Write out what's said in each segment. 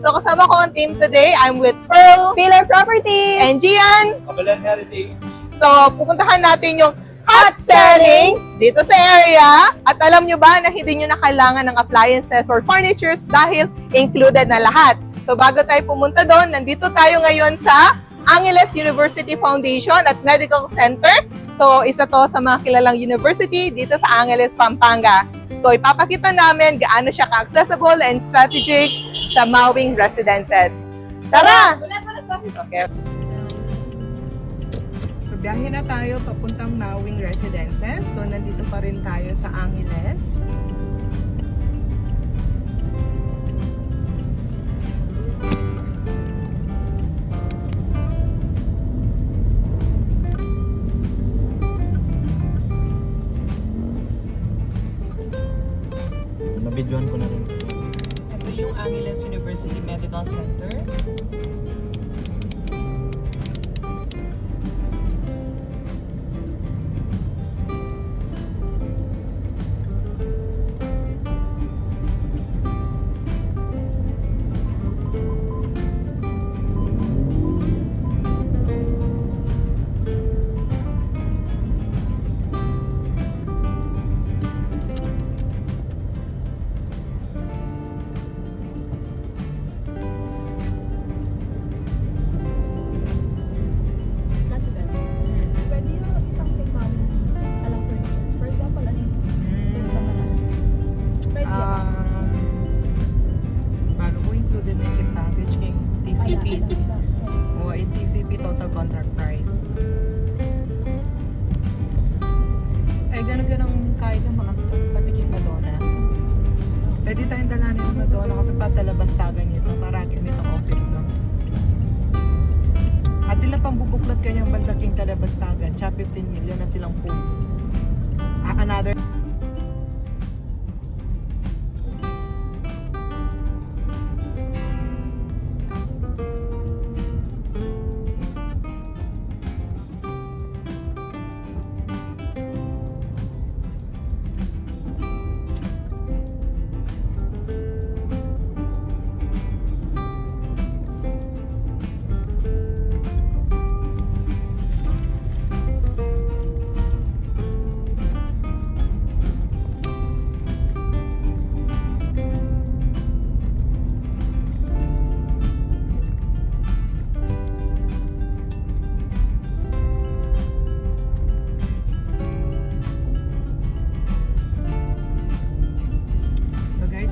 So kasama ko ang team today. I'm with Pearl, Pillar Properties! and Gian. Kabalan Heritage. So pupuntahan natin yung hot selling dito sa area. At alam nyo ba na hindi nyo na kailangan ng appliances or furnitures dahil included na lahat. So bago tayo pumunta doon, nandito tayo ngayon sa Angeles University Foundation at Medical Center. So isa to sa mga kilalang university dito sa Angeles, Pampanga. So ipapakita namin gaano siya ka-accessible and strategic sa Mawing Residences. Tara! Okay. So biyahe na tayo papuntang Mawing Residences. So nandito pa rin tayo sa Angeles. Nabidyoan ko na rin. Ito yung Angeles University Medical Center. Bago ko included na yung package kay TCP. O, yung TCP total contract price. Ay, ganun-ganun kahit ang mga patikim na dona. Pwede tayong dalanin yung Madonna kasi patalabastagan nito para gamit ang office doon. At ilang pang bubuklat kanyang bandaking talabastagan, siya 15 million at ilang po. Another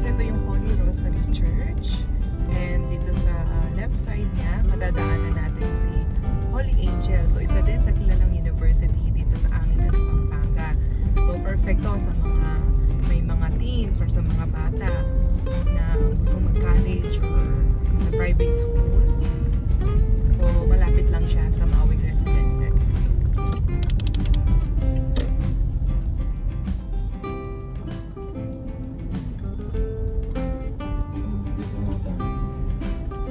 ito yung Holy Rosary Church, and dito sa left side niya madadaanan natin si Holy Angel. So isa din sa kilalang university dito sa Angeles, Pampanga. So perfecto sa mga may mga teens or sa mga bata na gustong mag-college or na private school. So malapit lang siya sa Mawing Residences.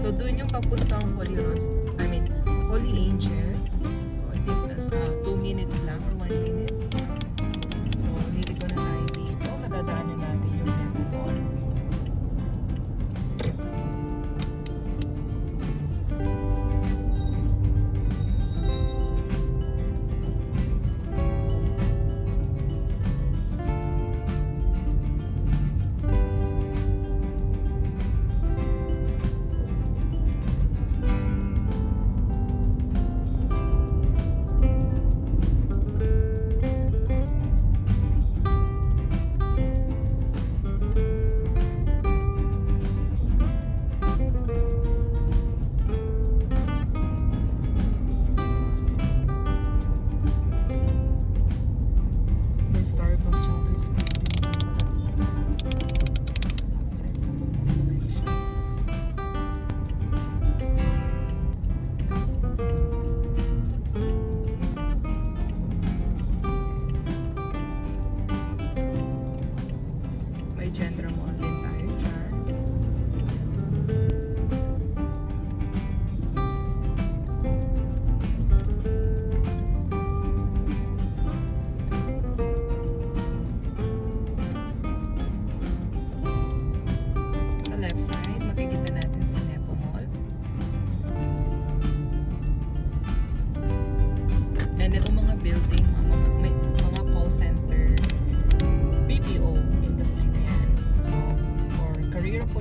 So doon yung papuntang Holy Angel. So I think nasa 2 minutes lang or 1 minute. So niligo na tayo dito. Madadaanan natin yung Memo Mall.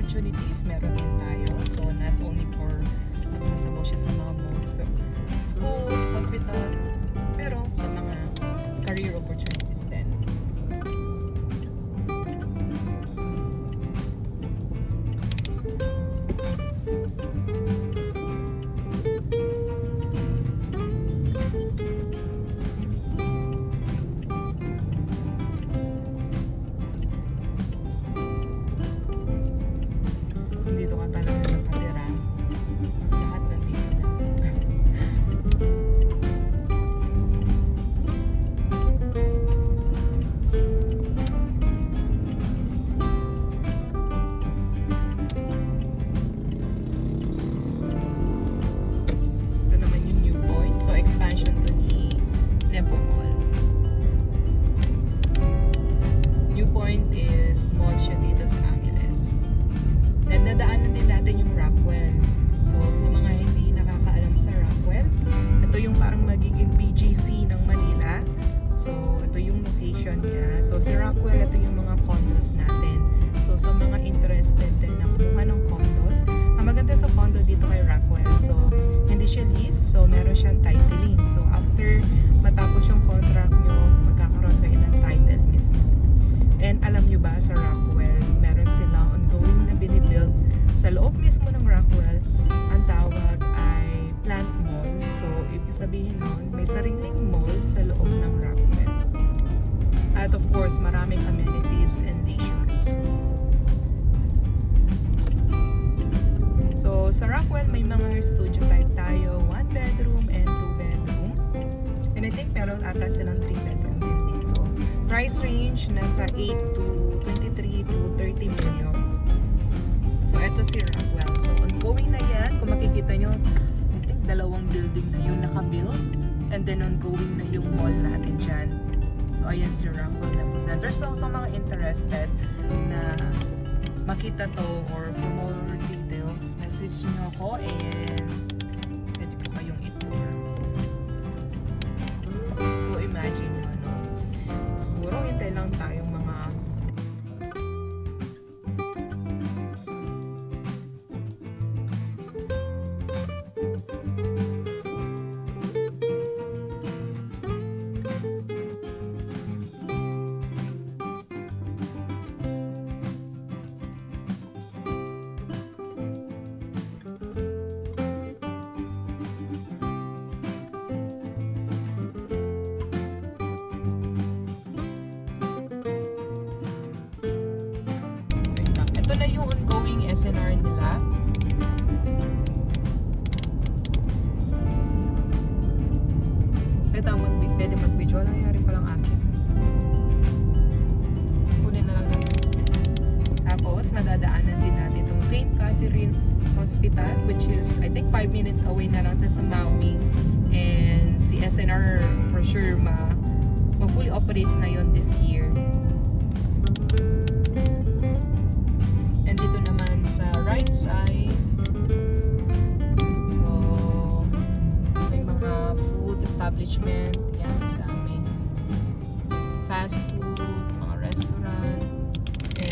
opportunities, meron din tayo. So, not only for magsasabaw siya sa mga malls, pero schools, hospitals, pero sa mga career opportunities din. Dito ka talaga nakatira. Lahat nandito na. Ito naman yung New Point. So, expansion to ni Nebo Mall. New Point is mall siya dito sa Angeles. Nadadaanan din natin yung Rockwell. So, sa mga hindi nakakaalam sa Rockwell, ito yung parang magiging BGC ng Manila. So, ito yung location niya. So, si Rockwell, ito yung mga condos natin. So, sa mga interested din na kumuha ng condos, ang maganda sa condo dito kay Rockwell, so, hindi siya lease, so, meron siyang titling. So, after matapos yung contract nyo, magkakaroon kayo ng title mismo. And alam nyo ba, sa Rockwell, meron silang ongoing na binibuild sa loob mismo ng Rockwell. Ang tawag ay Plant Mall. So, ibig sabihin nun, may sariling mall sa loob ng Rockwell. At of course, maraming amenities and leisures. So, sa Rockwell, may mga studio type tayo, 1 bedroom and 2 bedroom. And I think meron ata silang 3 bedroom din dito. Price range nasa 8 to 23 to 30 million. So, eto si Rockwell. So, ongoing na yan. Kung makikita nyo, I think dalawang building na yung nakabuild. And then, ongoing na yung mall natin dyan. So, ayan si Rockwell Lepo Center. So, sa mga interested na makita to or for more details, message nyo ako and pwede ko kayong i-tour. So, imagine nyo, no? Siguro, hintay lang tayong mga ito na yung ongoing SNR nila. Pwede mag-video. Nangyari pa lang akin. Kunin na lang natin. Tapos, madadaanan din natin itong St. Catherine Hospital, which is, I think, 5 minutes away na lang sa Maui. And si SNR, for sure, ma-fully operates na yon this year. And dito naman sa right side, so may mga food establishment, yan, dami. Fast food, mga restaurant.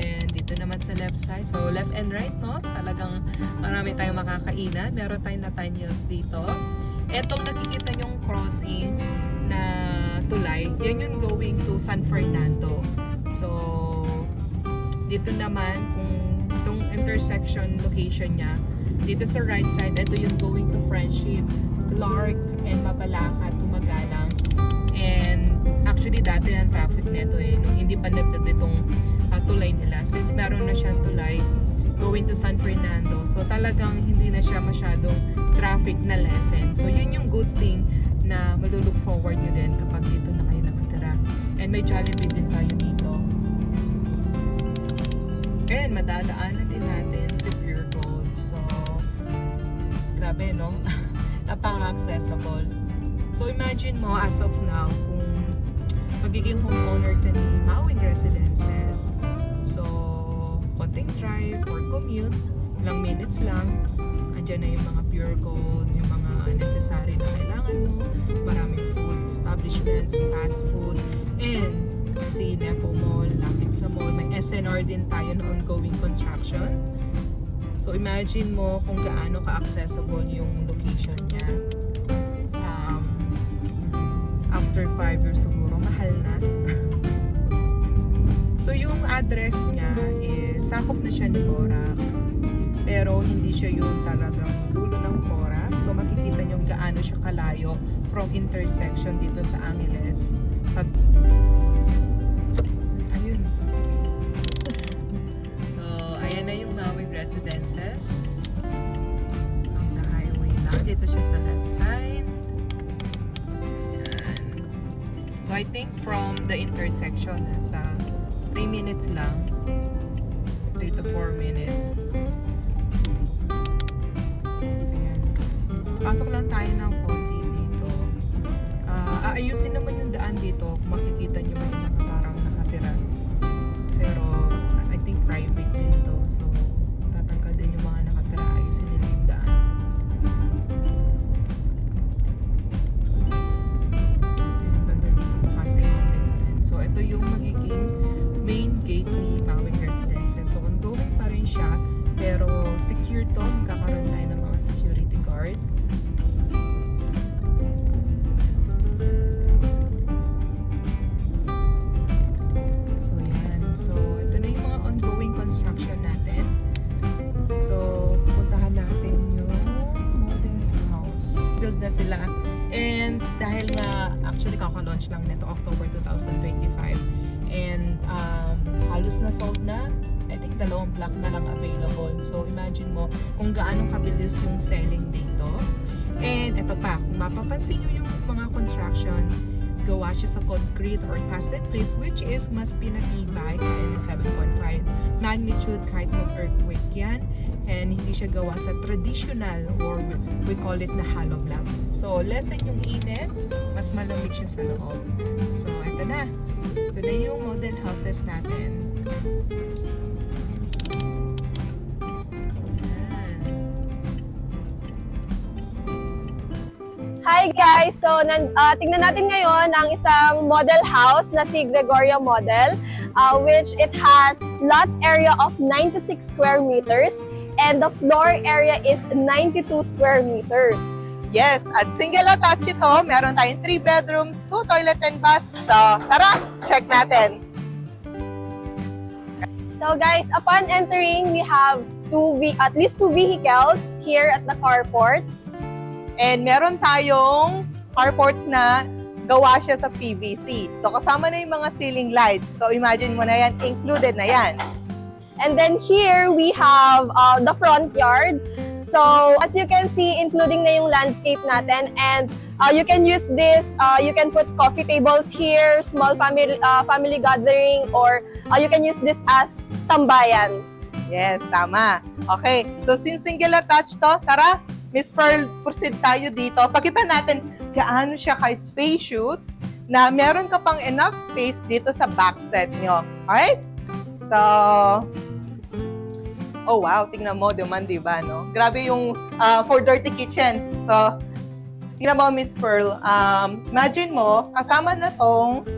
And dito naman sa left side, so left and right, no? Talagang marami tayong makakainan. Meron tayong Nathaniel's dito. Etong nakikita nyong crossing na tulay, yan yung going to San Fernando. So, dito naman, kung itong intersection location niya, dito sa right side, ito yung going to Friendship, Clark, and Mabalacat to Magalang. And actually, dati ang traffic nito nung hindi pa nagdad itong tulay nila. Since meron na siyang tulay, going to San Fernando. So, talagang hindi na siya masyadong traffic na lesson. So, yun yung good thing na malulook forward nyo din kapag dito na kayo nakatira. And may Jollibee din tayo dito. And madadaanan din natin si Pure Gold. So, grabe, no? Napaka-accessible. So, imagine mo, as of now, kung magiging homeowner ka ni Mawing Residences. So, konting drive or commute, ilang minutes lang, andyan na yung mga Pure Gold, yung mga necessary na kailangan mo, maraming food establishments, fast food, and si Nepo Mall, lapit sa mall. May SNR din tayo na ongoing construction. So imagine mo kung gaano ka-accessible yung location niya. After 5 years siguro, mahal na. So yung address niya is, sakop na siya ni Porac. Pero hindi siya yung talagang dulo ng Porac. So makikita niyo gaano siya kalayo from intersection dito sa Angeles. Ayun. So, ayan na yung Maui Residences. On the highway na. Dito siya sa left side. Ayan. So, I think from the intersection, nasa 3 minutes lang. 3 to 4 minutes. Ayan. Pasok lang tayo ng konti dito. Aayusin naman yung daan dito. Kung makikita nyo may mga parang nakatira. Pero I think private dito. So tatanggal din yung mga nakatira. Ayusin nila yung daan. Banda dito bakante-konti. So ito yung magiging main gate ni Maui Residences. So ongoing pa rin siya. Pero secure to. Magkakaroon tayo ng mga security guard. So, ito na yung mga ongoing construction natin. So, puntahan natin yung modern house. Build na sila. And dahil nga, actually kaka-launch lang nito October 2025. And halos na sold na. I think 2 block na lang available. So, imagine mo kung gaano kabilis yung selling dito. And ito pa, kung mapapansin nyo yung mga construction, gawa siya sa concrete or cast in place, which is mas pinatibay, kaya ng 7.5 magnitude kahit ng earthquake yan, and hindi siya gawa sa traditional or we call it na hollow blocks. So lessen yung init, mas malamig siya sa loob. So ito na yung model houses natin. Hi guys! So, tingnan natin ngayon ang isang model house na si Gregoria Model, which it has lot area of 96 square meters and the floor area is 92 square meters. Yes, at single attached ito. Meron tayong 3 bedrooms, 2 toilet and bath. So, tara, check natin. So guys, upon entering, we have at least 2 vehicles here at the carport. And meron tayong carport na gawa siya sa PVC. So, kasama na yung mga ceiling lights. So, imagine mo na yan, included na yan. And then here, we have the front yard. So, as you can see, including na yung landscape natin. And you can use this, you can put coffee tables here, small family gathering, or you can use this as tambayan. Yes, tama. Okay, so since single attached to, tara, Miss Pearl, proceed tayo dito. Pakita natin gaano siya ka-spacious na meron ka pang enough space dito sa back set nyo. Alright? So, oh wow, tingnan mo, naman, diba, no? Grabe yung for dirty kitchen. So, tingnan mo, Miss Pearl, imagine mo, kasama na tong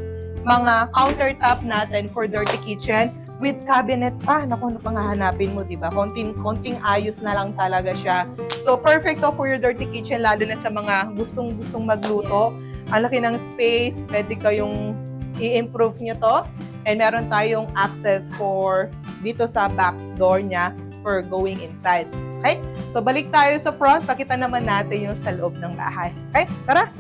mga countertop natin for dirty kitchen with cabinet pa. Naku, ano pang hahanapin mo, diba? Konting ayos na lang talaga siya. So, perfect to for your dirty kitchen, lalo na sa mga gustong magluto. Ang laki ng space, pwede kayong i-improve nyo to. And meron tayong access for dito sa back door niya for going inside. Okay? So, balik tayo sa front. Pakita naman natin yung sa loob ng bahay. Okay? Tara!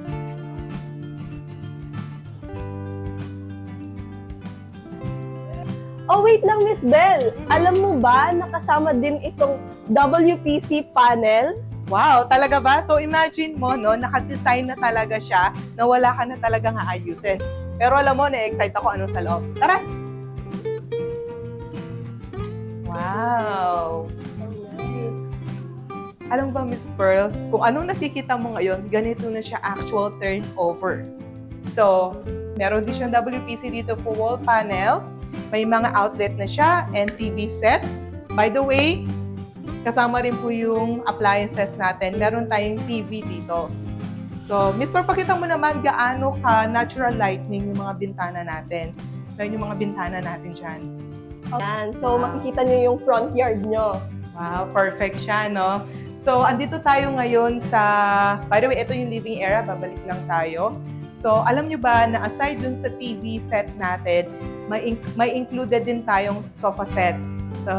Oh, wait lang, Miss Bell. Alam mo ba, nakasama din itong WPC panel? Wow, talaga ba? So imagine mo, no, naka-design na talaga siya na wala ka na talagang aayusin. Pero alam mo, na-excite ako anong sa loob. Tara! Wow! So nice. Alam ba, Miss Pearl, kung anong nakikita mo ngayon, ganito na siya actual turnover. So, meron din siyang WPC dito for wall panel. May mga outlet na siya and TV set. By the way, kasama rin po yung appliances natin. Meron tayong TV dito. So, Mr. Pakita mo naman gaano ka natural lighting yung mga bintana natin. Ayan yung mga bintana natin dyan. Yan. So, makikita nyo yung front yard nyo. Wow, perfect siya, no? So, andito tayo ngayon sa... By the way, ito yung living area. Babalik lang tayo. So, alam nyo ba na aside dun sa TV set natin, may included din tayong sofa set. So,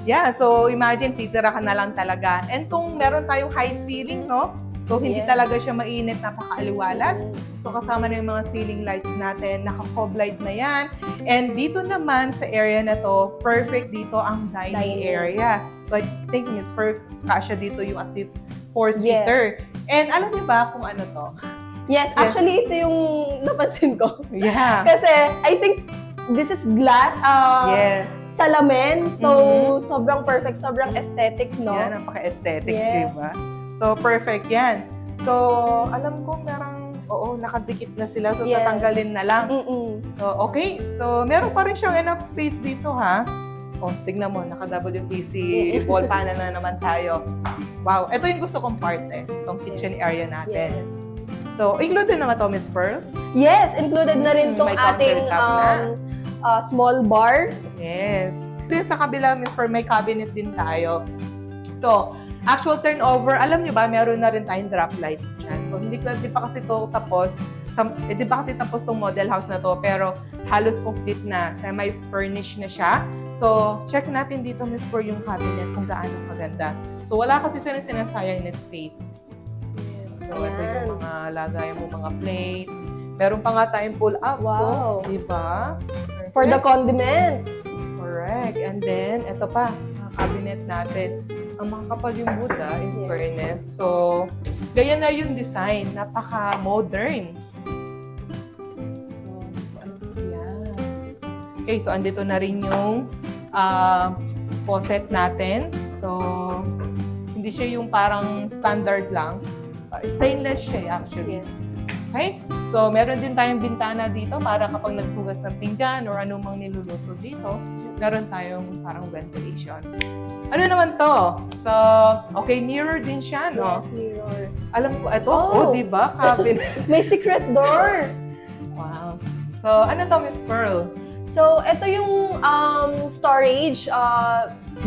yeah. So, imagine, titira ka na lang talaga. And kung meron tayong high ceiling, no? So, hindi Yes. talaga siya mainit, napakaaliwalas. So, kasama na yung mga ceiling lights natin. Naka-cob light na yan. And dito naman sa area na to, perfect dito ang dining area. So, I think, Miss Fer, kasya dito yung at least 4-seater. And alam niyo ba kung ano to? Yes, actually, ito yung napansin ko. Yeah. Kasi, I think, this is glass. Yes. Salamin. So, sobrang perfect, sobrang aesthetic, no? Yan, napaka-aesthetic, Yes. diba? So, perfect yan. So, alam ko merang, nakadikit na sila. So, Yes. tatanggalin na lang. Mm-mm. So, okay. So, meron pa rin siyang enough space dito, ha? Oh, tignan mo, naka-WPC wall panel na naman tayo. Wow, ito yung gusto kong part itong kitchen area natin. Yes. So, included naman to, Miss Pearl? Yes, included na rin tong May ating countertop small bar. Yes. Din sa kabila, Miss Pearl, may cabinet din tayo. So, actual turnover, alam nyo ba, meron na rin tayong drop lights dyan. So, di pa kasi ito tapos, di pa kasi tapos tong model house na to, pero halos complete na, semi-furnished na siya. So, check natin dito, Miss Pearl, yung cabinet kung gaano kaganda. So, wala kasi sila sinasayang na space. So, ito yung mga lagay mo, mga plates. Meron pa nga tayong pull-up. Wow. Diba? For the condiments. Correct. And then, ito pa, mga cabinet natin. Ang makakapal yung wood, in fairness. So, gaya na yung design. Napaka-modern. So, ano yan? Okay, so andito na rin yung faucet natin. So, hindi siya yung parang standard lang. Stainless siya actually. Okay? So, meron din tayong bintana dito para kapag naghugas ng pinggan or anumang niluluto dito, meron tayong parang ventilation. Ano naman to? So, okay, mirror din siya, no? Yes, mirror. Alam ko, ito, Oh. di ba? Cabinet. May secret door. Wow. So, ano to, Miss Pearl? So, ito yung storage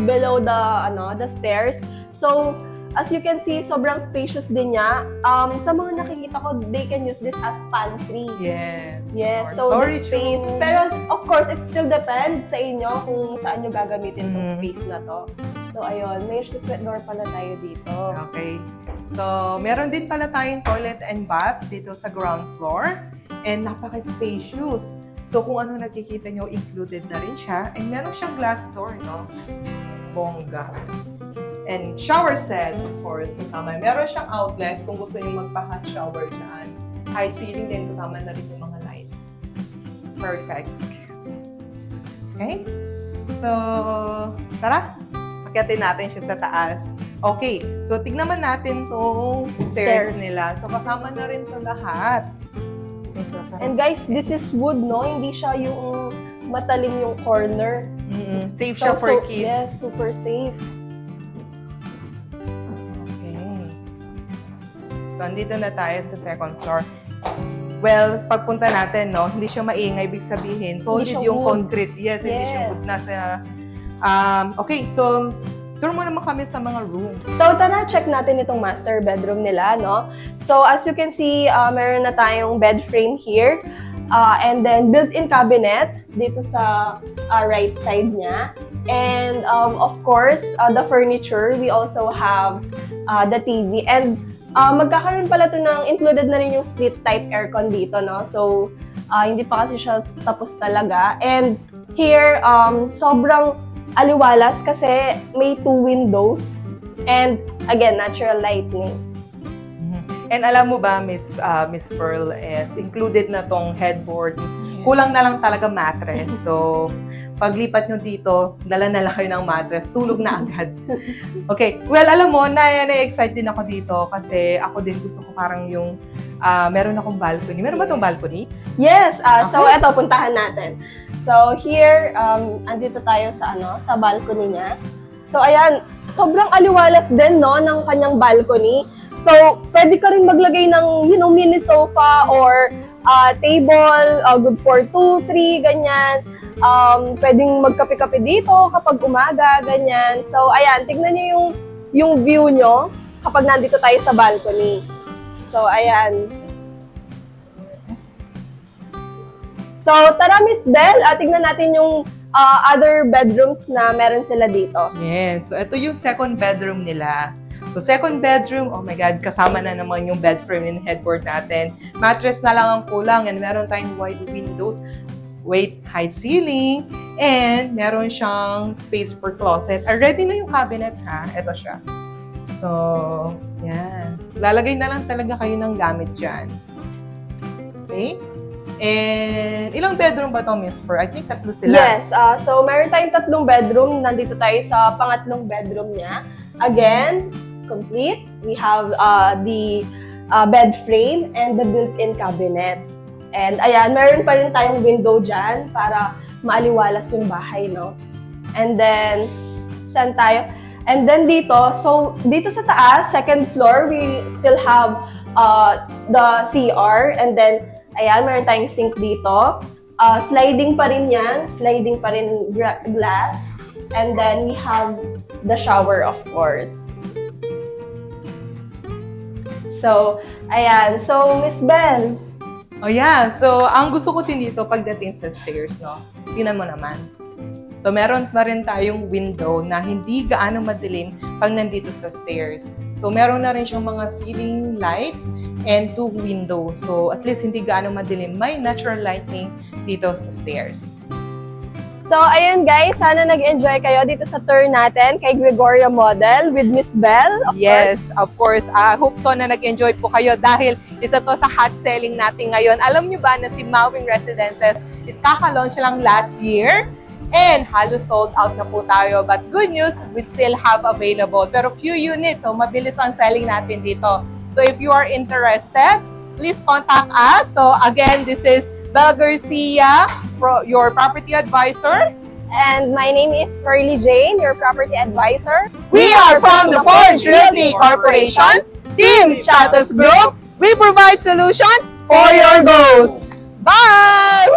below the stairs. So, as you can see, sobrang spacious din niya. Sa mga nakikita ko, they can use this as pantry. Yes. Yes, Or so the storage space. room. Pero of course, it still depends sa inyo kung saan nyo gagamitin tong space na to. So, ayun, may secret door pala tayo dito. Okay. So, meron din pala tayong toilet and bath dito sa ground floor. And napaka-spacious. So, kung ano nakikita nyo, included na rin siya. And meron siyang glass door, no? Bongga. And shower set, of course, kasama. Meron siyang outlet kung gusto nyo magpa-hot shower dyan. High ceiling din, kasama na rin yung mga lights. Perfect. Okay? So, tara. Akyatin natin siya sa taas. Okay. So, tignan man natin tong stairs Stairs. nila. So, kasama na rin to lahat. And guys, this is wood, no? Hindi siya yung matalim yung corner. Safe siya for kids. Yes, super safe. Okay. So, andito na tayo sa second floor. Well, pagpunta natin, no, hindi siya maingay, ibig sabihin, solid siya yung wood. concrete. Yes, hindi siya Yes. wood. Nasa, okay, so, tour mo naman kami sa mga room. So, tara, check natin itong master bedroom nila, no? So, as you can see, meron na tayong bed frame here. And then, built-in cabinet dito sa right side niya. And, of course, the furniture, we also have the TV. And, magkakaroon pala ito ng included na rin yung split-type aircon dito, no? So, hindi pa kasi siya tapos talaga. And, here, sobrang aliwalas kasi may 2 windows. And, again, natural lighting. And alam mo ba, Miss Pearl, is included na tong headboard. Kulang na lang talaga mattress. So, paglipat nyo dito, dala na lang kayo ng mattress, tulog na agad. Okay. Well, alam mo, na-excite din ako dito kasi ako din gusto ko parang yung meron akong balcony. Meron ba tong balcony? Yes, so Okay. eto, puntahan natin. So here, andito tayo sa balcony niya. So ayan, sobrang aliwalas din, no, ng kanyang balcony. So, pwede ka rin maglagay ng, mini sofa or table, good for 2, 3, ganyan. Pwedeng magkape-kape dito kapag umaga, ganyan. So, ayan, tignan niyo yung view nyo kapag nandito tayo sa balcony. So, ayan. So, tara Miss Belle, tignan natin yung other bedrooms na meron sila dito. Yes. So, ito yung second bedroom nila. So, second bedroom, oh my God, kasama na naman yung bed frame and headboard natin. Mattress na lang ang kulang and meron tayong wide windows, high ceiling, and meron siyang space for closet. Ready na yung cabinet, ha? Ito siya. So, yan. Lalagay na lang talaga kayo ng gamit dyan. Okay? And ilang bedroom ba to, Miss Fer? I think 3 sila. Yes, so meron tayong 3 bedroom. Nandito tayo sa pangatlong bedroom niya. Again, complete. We have the bed frame and the built-in cabinet. And ayan, meron pa rin tayong window dyan para maaliwalas yung bahay, no? And then, saan tayo? And then dito, so dito sa taas, second floor, we still have the CR. And then, ayan, meron tayong sink dito. Sliding pa rin yan. Sliding pa rin glass. And then, we have the shower, of course. So, ayan. So, Miss Belle. Oh yeah. So, ang gusto ko din dito pagdating sa stairs, no? Tingnan mo naman. So, meron pa rin tayong window na hindi gaano madilim pag nandito sa stairs. So, meron na rin siyang mga ceiling lights and 2 windows. So, at least hindi gaano madilim. May natural lighting dito sa stairs. So, ayun guys, sana nag-enjoy kayo dito sa tour natin kay Gregoria Model with Miss Belle. Yes, of course. Hope so na nag-enjoy po kayo dahil isa to sa hot selling natin ngayon. Alam niyo ba na si Mawing Residences is kaka-launch lang last year? And halos sold out na po tayo. But good news, we still have available. Pero few units, so mabilis ang selling natin dito. So if you are interested, please contact us. So again, this is Belle Garcia, your property advisor. And my name is Pearly Jane, your property advisor. We are from the Forge Realty Corporation, Team Stratus Group. We provide solution for your goals. Bye!